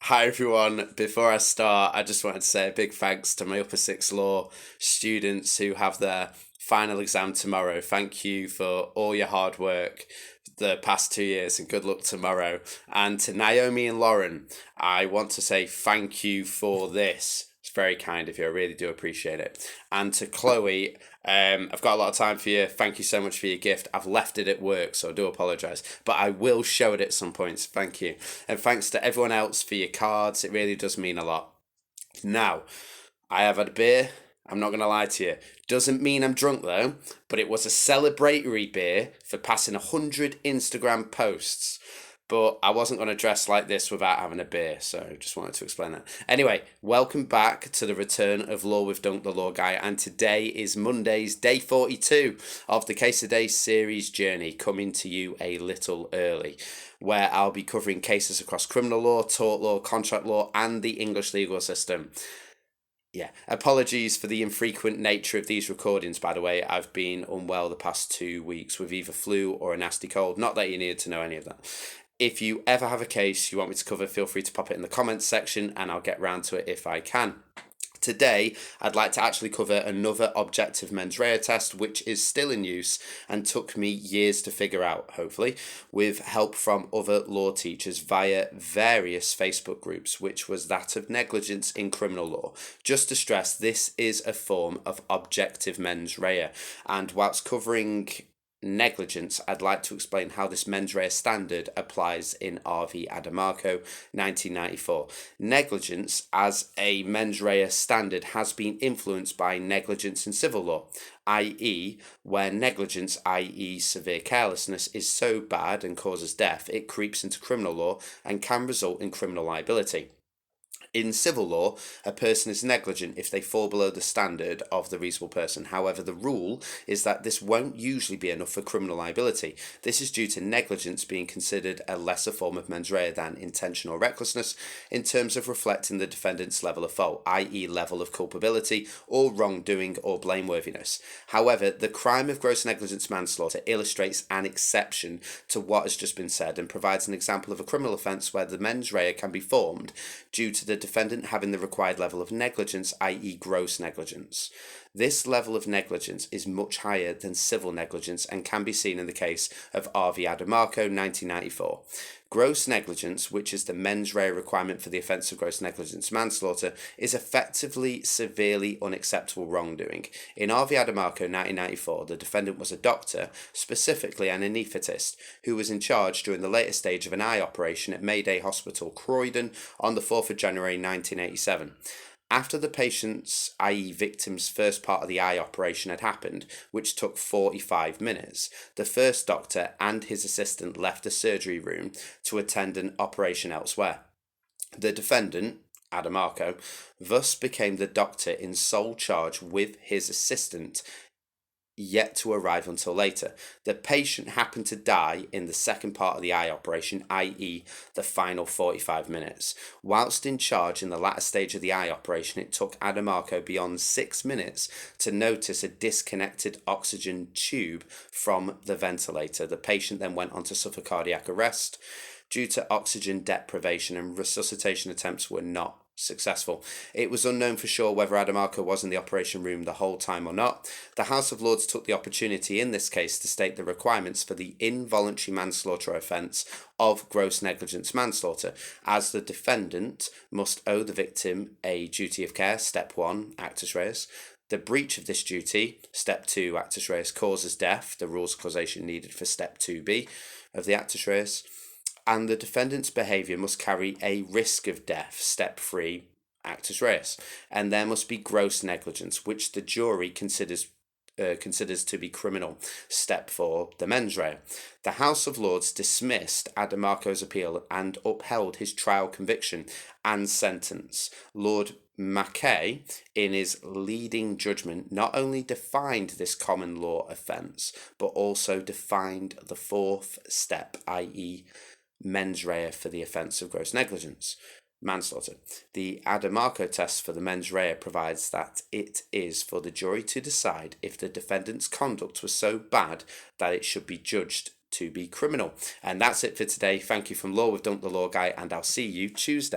Hi everyone. Before I start, I just wanted to say a big thanks to my Upper Six Law students who have their final exam tomorrow. Thank you for all your hard work the past 2 years and good luck tomorrow. And to Naomi and Lauren, I want to say thank you for this. It's very kind of you. I really do appreciate it. And to Chloe, I've got a lot of time for you. Thank you so much for your gift. I've left it at work, so I do apologise. But I will show it at some points. Thank you. And thanks to everyone else for your cards. It really does mean a lot. Now, I have had a beer. I'm not going to lie to you. Doesn't mean I'm drunk though, but it was a celebratory beer for passing 100 Instagram posts. But I wasn't going to dress like this without having a beer, so just wanted to explain that. Anyway, welcome back to the return of Law with Dunk the Law Guy, and today is Monday's day 42 of the Case a Day series journey, coming to you a little early, where I'll be covering cases across criminal law, tort law, contract law, and the English legal system. Yeah, apologies for the infrequent nature of these recordings, by the way. I've been unwell the past 2 weeks with either flu or a nasty cold. Not that you needed to know any of that. If you ever have a case you want me to cover, feel free to pop it in the comments section and I'll get round to it if I can. Today, I'd like to actually cover another objective mens rea test, which is still in use and took me years to figure out, hopefully, with help from other law teachers via various Facebook groups, which was that of negligence in criminal law. Just to stress, this is a form of objective mens rea, and whilst covering negligence, I'd like to explain how this mens rea standard applies in RV Adomako 1994. Negligence as a mens rea standard has been influenced by negligence in civil law, i.e., where negligence, i.e., severe carelessness, is so bad and causes death, it creeps into criminal law and can result in criminal liability. In civil law, a person is negligent if they fall below the standard of the reasonable person. However, the rule is that this won't usually be enough for criminal liability. This is due to negligence being considered a lesser form of mens rea than intentional recklessness in terms of reflecting the defendant's level of fault, i.e., level of culpability or wrongdoing or blameworthiness. However, the crime of gross negligence manslaughter illustrates an exception to what has just been said and provides an example of a criminal offence where the mens rea can be formed due to the defendant having the required level of negligence, i.e. gross negligence. This level of negligence is much higher than civil negligence and can be seen in the case of RV Adomako 1994. Gross negligence, which is the mens rea requirement for the offence of gross negligence manslaughter, is effectively severely unacceptable wrongdoing. In RV Adomako 1994, the defendant was a doctor, specifically an anaesthetist, who was in charge during the later stage of an eye operation at Mayday Hospital, Croydon, on the 4th of January 1987. After the patient's, i.e. victim's, first part of the eye operation had happened, which took 45 minutes, the first doctor and his assistant left the surgery room to attend an operation elsewhere. The defendant, Adomako, thus became the doctor in sole charge with his assistant yet to arrive until later. The patient happened to die in the second part of the eye operation, i.e. the final 45 minutes. Whilst in charge in the latter stage of the eye operation, it took Adomako beyond 6 minutes to notice a disconnected oxygen tube from the ventilator. The patient then went on to suffer cardiac arrest due to oxygen deprivation, and resuscitation attempts were not successful. It was unknown for sure whether Adomako was in the operation room the whole time or not. The House of Lords took the opportunity in this case to state the requirements for the involuntary manslaughter offence of gross negligence manslaughter, as the defendant must owe the victim a duty of care, step 1, actus reus. The breach of this duty, step 2, actus reus, causes death, the rules of causation needed for step 2b of the actus reus. And the defendant's behaviour must carry a risk of death, step 3, actus reus, and there must be gross negligence, which the jury considers to be criminal, step 4, the mens rea. The House of Lords dismissed Adomako's appeal and upheld his trial conviction and sentence. Lord Mackay, in his leading judgment, not only defined this common law offence, but also defined the fourth step, i.e. mens rea for the offence of gross negligence manslaughter. The Adomako test for the mens rea provides that it is for the jury to decide if the defendant's conduct was so bad that it should be judged to be criminal. And that's it for today. Thank you from Law with Dunk the Law Guy, and I'll see you Tuesday.